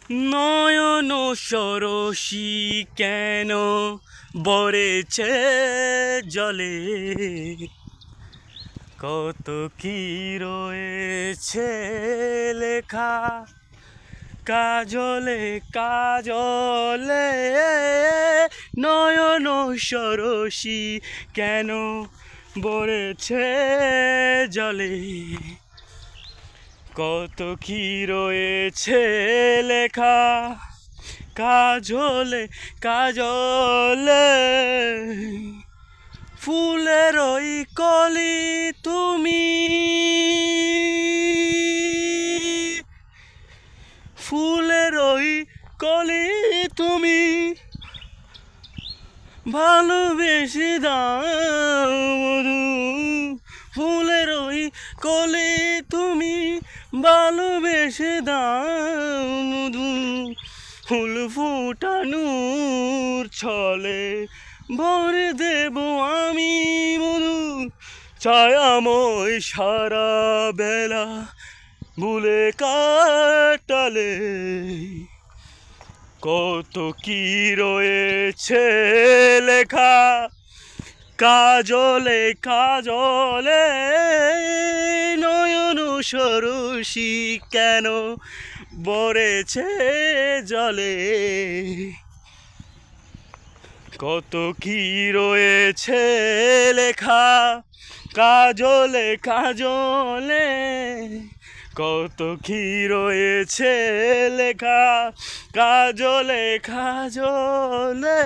নয়ন সরসী কেন বরেছে জলে, কত কি রয়েছে লেখা কাজলে কাজলে। নয়ন সরসী কেন বরেছে জলে, কত কি রয়েছে লেখা কাজলে কাজলে। ফুলের ওই কলি তুমি, ফুলের ওই কলি তুমি, ভালোবেসে দাও মধু। ফুলের ওই কলি তুমি, ভালোবেসে দাও মধু। ফুল ফুটানোর ছলে ভরে দেব আমি মধু। ছায়াময় সারা বেলা ভুলে কাটালে, কত কি রয়েছে লেখা কাজলে কাজলে। নয়ন সরসী কেন বরেছে জলে, কত কি রয়েছে লেখা কাজলে কাজলে। কত কি রয়েছে লেখা কাজলে কাজলে।